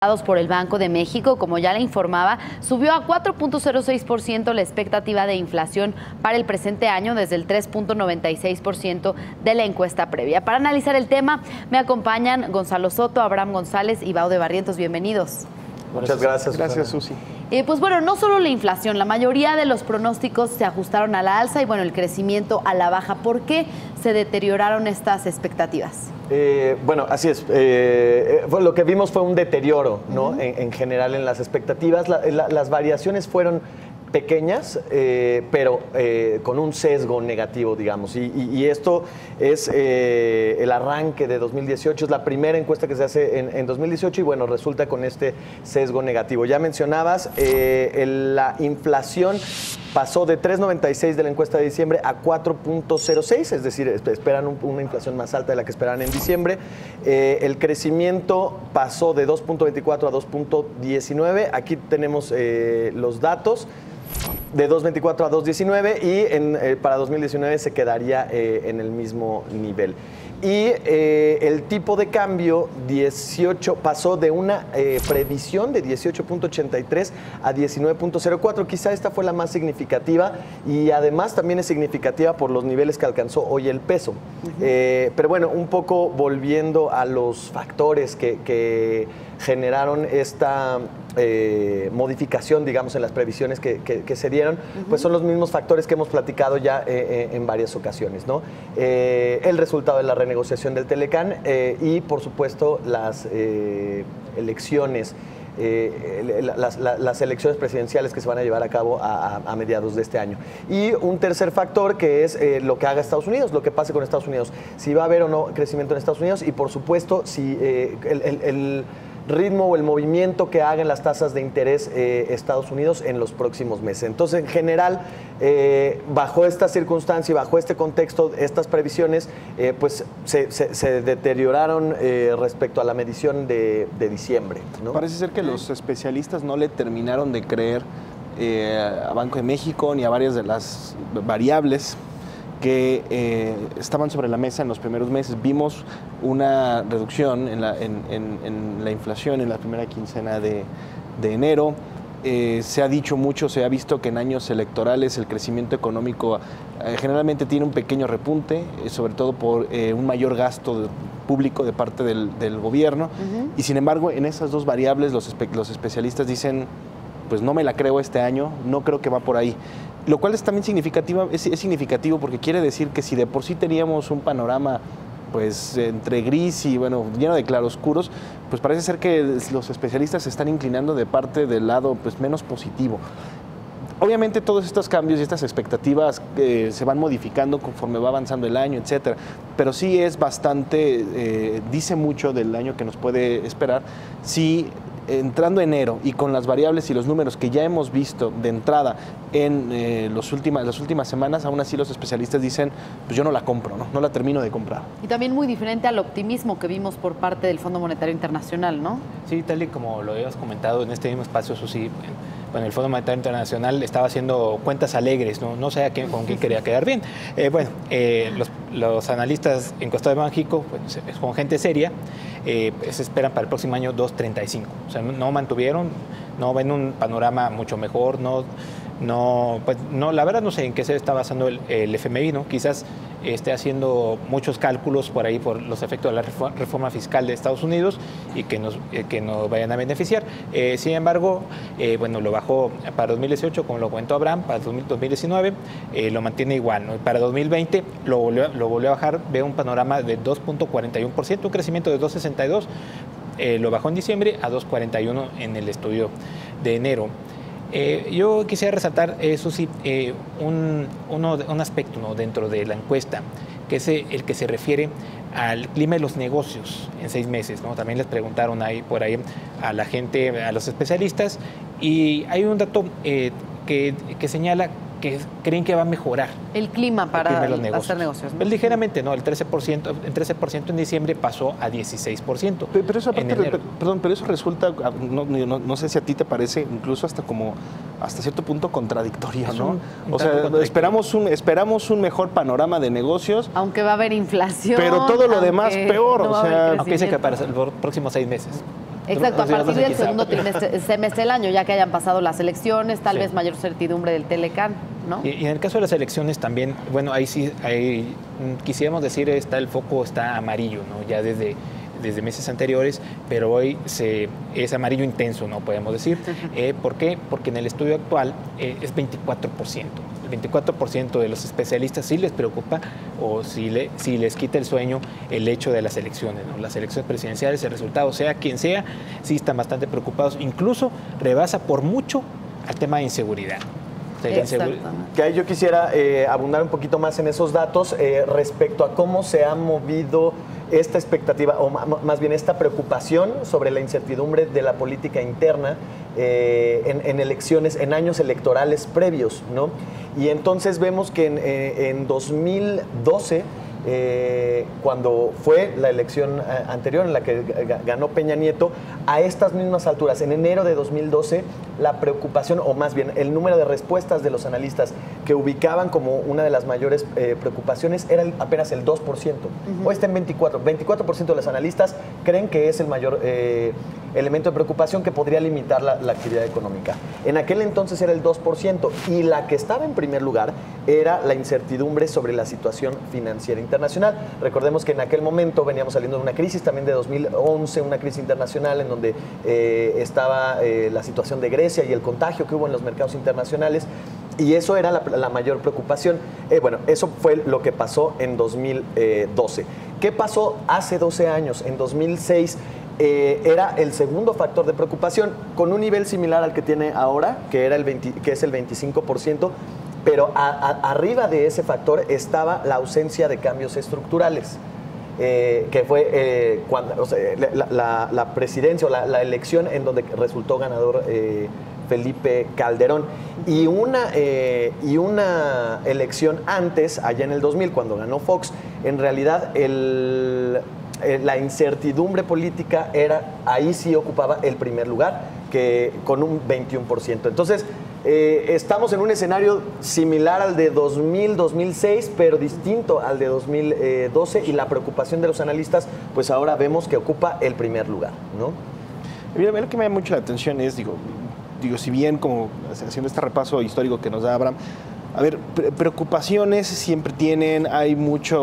Por el Banco de México, como ya le informaba, subió a 4.06% la expectativa de inflación para el presente año desde el 3.96% de la encuesta previa. Para analizar el tema me acompañan Gonzalo Soto, Abraham González y Baude Barrientos. Bienvenidos. Muchas gracias. Gracias, Susi. Pues bueno, no solo la inflación, la mayoría de los pronósticos se ajustaron a la alza y bueno, el crecimiento a la baja. ¿Por qué se deterioraron estas expectativas? Bueno, así es. Lo que vimos fue un deterioro, ¿no? En general en las expectativas. Las variaciones fueron pequeñas, pero con un sesgo negativo, digamos. Y esto es el arranque de 2018, es la primera encuesta que se hace en 2018 y bueno, resulta con este sesgo negativo. Ya mencionabas, la inflación pasó de 3.96 de la encuesta de diciembre a 4.06, es decir, esperan una inflación más alta de la que esperaban en diciembre. El crecimiento pasó de 2.24 a 2.19. Aquí tenemos los datos. De 2.24 a 2.19 y para 2019 se quedaría en el mismo nivel. Y el tipo de cambio 18 pasó de una previsión de 18.83 a 19.04. Quizá esta fue la más significativa y además también es significativa por los niveles que alcanzó hoy el peso. Pero bueno, un poco volviendo a los factores que generaron esta modificación, digamos, en las previsiones que se dieron, pues son los mismos factores que hemos platicado ya en varias ocasiones, ¿no? El resultado de la renegociación del Telecán y, por supuesto, las elecciones, las elecciones presidenciales que se van a llevar a cabo a mediados de este año. Y un tercer factor que es lo que haga Estados Unidos, lo que pase con Estados Unidos, si va a haber o no crecimiento en Estados Unidos y, por supuesto, si el ritmo o el movimiento que hagan las tasas de interés Estados Unidos en los próximos meses. Entonces, en general, bajo esta circunstancia y bajo este contexto, estas previsiones pues se deterioraron respecto a la medición de diciembre, ¿no? Parece ser que los especialistas no le terminaron de creer a Banco de México ni a varias de las variables que estaban sobre la mesa en los primeros meses. Vimos una reducción en la inflación en la primera quincena de enero. Se ha dicho mucho, se ha visto que en años electorales el crecimiento económico generalmente tiene un pequeño repunte, sobre todo por un mayor gasto público de parte del gobierno. Y sin embargo, en esas dos variables los especialistas dicen, pues no me la creo este año, no creo que va por ahí. Lo cual es también significativo, es significativo porque quiere decir que si de por sí teníamos un panorama pues entre gris y bueno, lleno de claroscuros, pues parece ser que los especialistas se están inclinando de parte del lado pues menos positivo. Obviamente todos estos cambios y estas expectativas se van modificando conforme va avanzando el año, etcétera, pero sí es bastante, dice mucho del año que nos puede esperar si entrando enero y con las variables y los números que ya hemos visto de entrada en las últimas semanas, aún así los especialistas dicen, pues yo no la compro, no la termino de comprar. Y también muy diferente al optimismo que vimos por parte del Fondo Monetario Internacional, ¿no? Sí, tal y como lo habíamos comentado en este mismo espacio, Susi, bueno, el Fondo Monetario Internacional estaba haciendo cuentas alegres, no sé con quién quería quedar bien. Los analistas encuestados de México, pues, con gente seria, se esperan para el próximo año 2.35. O sea, no mantuvieron, no ven un panorama mucho mejor, la verdad no sé en qué se está basando el FMI, ¿no? Quizás esté haciendo muchos cálculos por ahí por los efectos de la reforma fiscal de Estados Unidos y que nos vayan a beneficiar. Sin embargo, bueno, lo bajó para 2018, como lo comentó Abraham, para 2019 lo mantiene igual, ¿no? Para 2020 lo volvió a bajar, ve un panorama de 2.41%, un crecimiento de 2.62%, lo bajó en diciembre a 2.41% en el estudio de enero. Yo quisiera resaltar, Susi, un aspecto, ¿no?, dentro de la encuesta, que es el que se refiere al clima de los negocios en 6 meses, ¿no? También les preguntaron por ahí a la gente, a los especialistas, y hay un dato que señala que creen que va a mejorar el clima para los negocios. Hacer negocios, ¿no? Pues ligeramente, ¿no? El 13% en diciembre pasó a 16%. Pero eso, pero eso resulta, no sé si a ti te parece incluso hasta cierto punto contradictorio, ¿no? O sea, esperamos un mejor panorama de negocios. Aunque va a haber inflación. Pero todo lo demás peor. No o sea, aunque dice que para los próximos 6 meses. Exacto, a Los días partir no se del quizá. segundo semestre del año, ya que hayan pasado las elecciones, tal Sí. vez mayor certidumbre del Telecán, ¿no? Y en el caso de las elecciones también, bueno, ahí sí, quisiéramos decir, el foco está amarillo, ¿no? Ya desde meses anteriores, pero hoy es amarillo intenso, ¿no? Podemos decir. ¿Por qué? Porque en el estudio actual es 24%. El 24% de los especialistas sí les preocupa o si les quita el sueño el hecho de las elecciones, ¿no? Las elecciones presidenciales, el resultado, sea quien sea, sí están bastante preocupados. Incluso rebasa por mucho al tema de inseguridad. Exactamente. Que ahí yo quisiera abundar un poquito más en esos datos respecto a cómo se ha movido esta expectativa, o más bien esta preocupación sobre la incertidumbre de la política interna en elecciones, en años electorales previos, ¿no? Y entonces vemos que en 2012, cuando fue la elección anterior en la que ganó Peña Nieto, a estas mismas alturas, en enero de 2012, la preocupación, o más bien el número de respuestas de los analistas que ubicaban como una de las mayores preocupaciones era apenas el 2%. Hoy está en 24%. 24% de los analistas creen que es el mayor elemento de preocupación que podría limitar la actividad económica. En aquel entonces era el 2%, y la que estaba en primer lugar era la incertidumbre sobre la situación financiera internacional. Recordemos que en aquel momento veníamos saliendo de una crisis también de 2011, una crisis internacional en donde estaba la situación de Grecia y el contagio que hubo en los mercados internacionales, y eso era la mayor preocupación. Bueno, eso fue lo que pasó en 2012. ¿Qué pasó hace 12 años? En 2006 era el segundo factor de preocupación, con un nivel similar al que tiene ahora, que es el 25%, pero arriba de ese factor estaba la ausencia de cambios estructurales. Que fue cuando, la presidencia o la elección en donde resultó ganador Felipe Calderón. Y una elección antes, allá en el 2000, cuando ganó Fox, en realidad la incertidumbre política ahí sí ocupaba el primer lugar, que con un 21%. Entonces, estamos en un escenario similar al de 2000-2006, pero distinto al de 2012, y la preocupación de los analistas, pues ahora vemos que ocupa el primer lugar, ¿no? Mira, lo que me llama mucho la atención es, digo, si bien como haciendo este repaso histórico que nos da Abraham, a ver, preocupaciones siempre tienen, hay mucha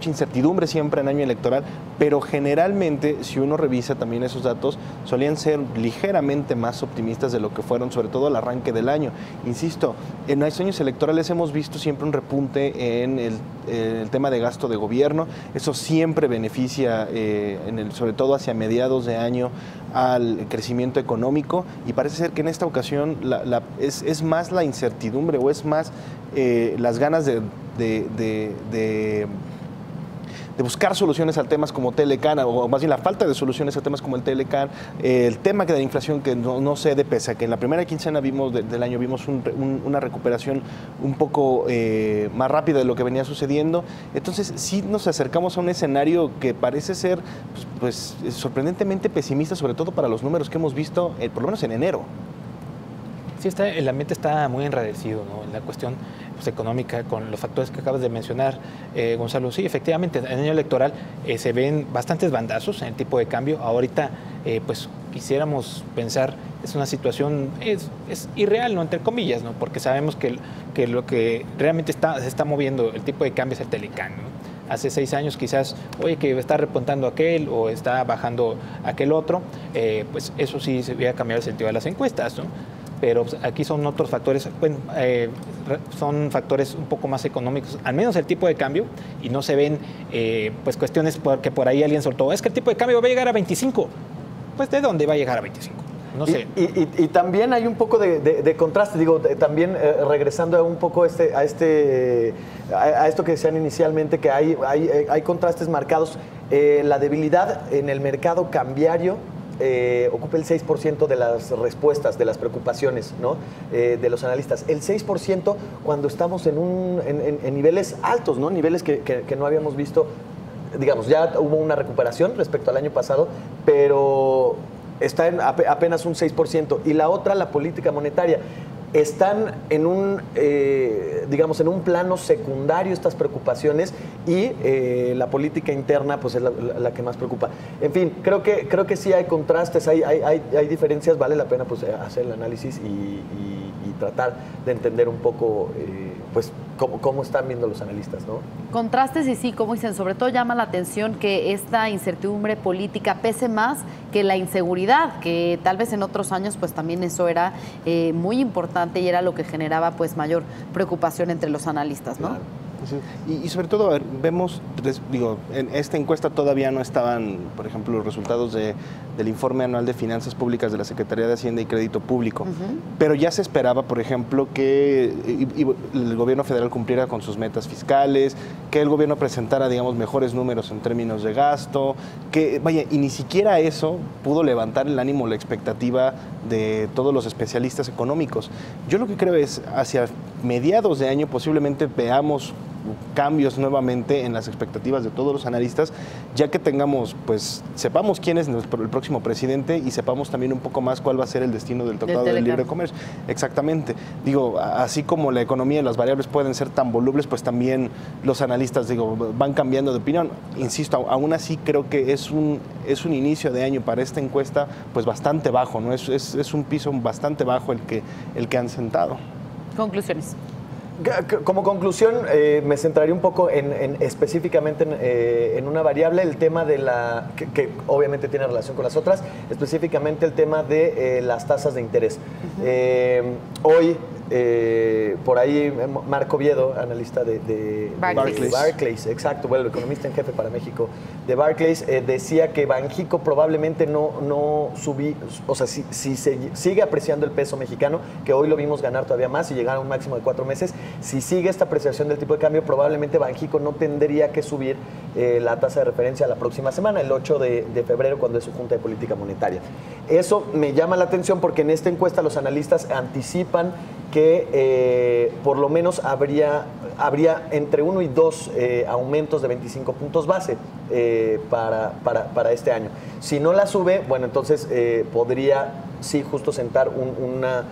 incertidumbre siempre en año electoral, pero generalmente, si uno revisa también esos datos, solían ser ligeramente más optimistas de lo que fueron, sobre todo al arranque del año. Insisto, en los años electorales hemos visto siempre un repunte en el tema de gasto de gobierno. Eso siempre beneficia, sobre todo hacia mediados de año, al crecimiento económico, y parece ser que en esta ocasión es más la incertidumbre, o es más las ganas de buscar soluciones a temas como Telecán, o más bien la falta de soluciones a temas como el Telecán, el tema de la inflación que no cede, pese a que en la primera quincena del año vimos una recuperación un poco más rápida de lo que venía sucediendo. Entonces sí nos acercamos a un escenario que parece ser pues sorprendentemente pesimista, sobre todo para los números que hemos visto, por lo menos en enero. Sí, el ambiente está muy enrarecido, ¿no? En la cuestión económica, con los factores que acabas de mencionar, Gonzalo. Sí, efectivamente, en el año electoral se ven bastantes bandazos en el tipo de cambio. Ahorita, pues quisiéramos pensar, es una situación, es irreal, ¿no? Entre comillas, ¿no? Porque sabemos que lo que realmente se está moviendo el tipo de cambio es el Telecán, ¿no? Hace 6 años quizás, oye, que está repuntando aquel o está bajando aquel otro, pues eso sí se hubiera cambiado el sentido de las encuestas, ¿no? Pero aquí son otros factores, bueno, son factores un poco más económicos, al menos el tipo de cambio, y no se ven pues cuestiones que por ahí alguien soltó, es que el tipo de cambio va a llegar a 25, pues ¿de dónde va a llegar a 25? No sé. Y también hay un poco de contraste, digo, también regresando un poco a esto que decían inicialmente, que hay contrastes marcados. La debilidad en el mercado cambiario ocupa el 6% de las respuestas, de las preocupaciones, ¿no? De los analistas. El 6% cuando estamos en niveles altos, ¿no? Niveles que no habíamos visto. Digamos, ya hubo una recuperación respecto al año pasado, pero está en apenas un 6%. Y la otra, la política monetaria. están en un, digamos, en un plano secundario estas preocupaciones y la política interna pues es la que más preocupa. En fin, creo que sí hay contrastes, hay diferencias, vale la pena pues hacer el análisis y tratar de entender un poco pues cómo están viendo los analistas, ¿no? Contrastes y sí, como dicen, sobre todo llama la atención que esta incertidumbre política pese más que la inseguridad, que tal vez en otros años pues también eso era muy importante y era lo que generaba pues mayor preocupación entre los analistas, ¿no? Claro. Y sobre todo, a ver, vemos, en esta encuesta todavía no estaban, por ejemplo, los resultados del informe anual de finanzas públicas de la Secretaría de Hacienda y Crédito Público, pero ya se esperaba, por ejemplo, que el gobierno federal cumpliera con sus metas fiscales, que el gobierno presentara, digamos, mejores números en términos de gasto, que, vaya, y ni siquiera eso pudo levantar el ánimo, la expectativa de todos los especialistas económicos. Yo lo que creo es, hacia mediados de año posiblemente veamos cambios nuevamente en las expectativas de todos los analistas, ya que tengamos, pues, sepamos quién es el próximo presidente y sepamos también un poco más cuál va a ser el destino del Tratado de Libre Comercio. Exactamente. Digo, así como la economía y las variables pueden ser tan volubles, pues también los analistas, van cambiando de opinión. Insisto, aún así creo que es un inicio de año para esta encuesta, pues bastante bajo, ¿no? Es un piso bastante bajo el que han sentado. Conclusiones. Como conclusión, me centraría un poco específicamente en una variable, el tema de que obviamente tiene relación con las otras, específicamente el tema de las tasas de interés. Hoy, por ahí, Marco Oviedo, analista de Barclays, exacto, bueno, el economista en jefe para México de Barclays, decía que Banxico probablemente no subí, o sea, si se sigue apreciando el peso mexicano, que hoy lo vimos ganar todavía más y llegar a un máximo de 4 meses, si sigue esta apreciación del tipo de cambio, probablemente Banxico no tendría que subir la tasa de referencia la próxima semana, el 8 de febrero, cuando es su Junta de Política Monetaria. Eso me llama la atención porque en esta encuesta los analistas anticipan que por lo menos habría entre 1 y 2 aumentos de 25 puntos base para este año. Si no la sube, bueno, entonces podría sí justo sentar una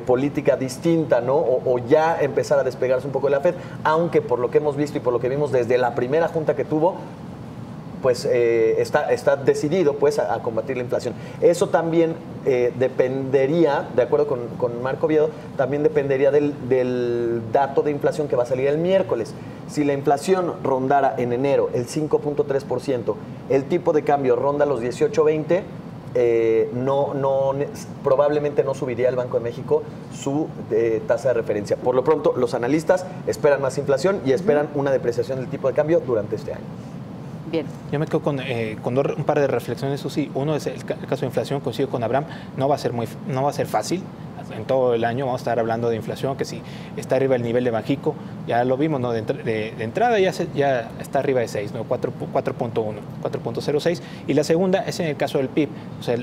política distinta, ¿no? O ya empezar a despegarse un poco de la Fed, aunque por lo que hemos visto y por lo que vimos desde la primera junta que tuvo, pues está decidido pues a combatir la inflación. Eso también dependería, de acuerdo con Marco Oviedo, también dependería del dato de inflación que va a salir el miércoles. Si la inflación rondara en enero el 5.3%, el tipo de cambio ronda los 18.20, probablemente no subiría el Banco de México su tasa de referencia. Por lo pronto, los analistas esperan más inflación y esperan una depreciación del tipo de cambio durante este año. Bien. Yo me quedo con un par de reflexiones, eso sí. Uno es el caso de inflación, coincido con Abraham, no va a ser fácil. En todo el año vamos a estar hablando de inflación, que si está arriba del nivel de Banxico, ya lo vimos, ¿no? De entrada ya está arriba de 6, ¿no? 4.1, 4.06. Y la segunda es en el caso del PIB. O sea,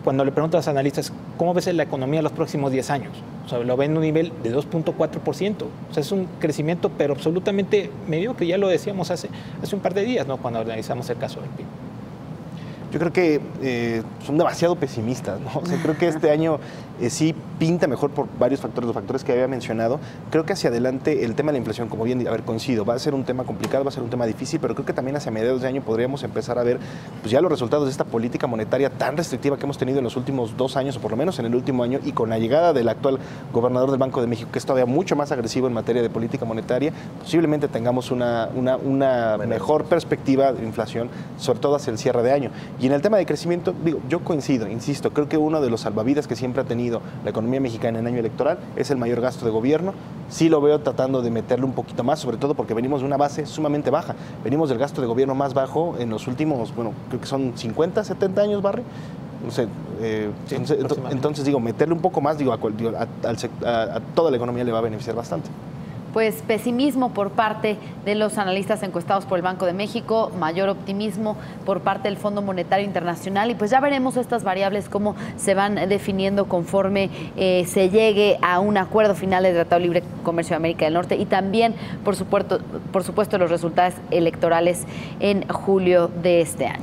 cuando le pregunto a los analistas, ¿cómo ves la economía en los próximos 10 años? O sea, lo ven en un nivel de 2.4%. O sea, es un crecimiento, pero absolutamente mediocre. Ya lo decíamos hace un par de días, ¿no? Cuando analizamos el caso del PIB. Yo creo que son demasiado pesimistas, ¿no? O sea, creo que este año sí pinta mejor por varios factores, los factores que había mencionado. Creo que hacia adelante el tema de la inflación, como bien, coincido, va a ser un tema complicado, va a ser un tema difícil, pero creo que también hacia mediados de año podríamos empezar a ver pues ya los resultados de esta política monetaria tan restrictiva que hemos tenido en los últimos 2 años, o por lo menos en el último año, y con la llegada del actual gobernador del Banco de México, que es todavía mucho más agresivo en materia de política monetaria, posiblemente tengamos una mejor perspectiva de inflación, sobre todo hacia el cierre de año. Y en el tema de crecimiento, yo coincido, insisto, creo que uno de los salvavidas que siempre ha tenido la economía mexicana en año electoral es el mayor gasto de gobierno. Sí lo veo tratando de meterle un poquito más, sobre todo porque venimos de una base sumamente baja. Venimos del gasto de gobierno más bajo en los últimos, creo que son 50, 70 años, Barry. No sé, entonces meterle un poco más, a toda la economía le va a beneficiar bastante. Pues pesimismo por parte de los analistas encuestados por el Banco de México, mayor optimismo por parte del Fondo Monetario Internacional, y pues ya veremos estas variables cómo se van definiendo conforme se llegue a un acuerdo final del Tratado de Libre Comercio de América del Norte, y también, por supuesto, los resultados electorales en julio de este año.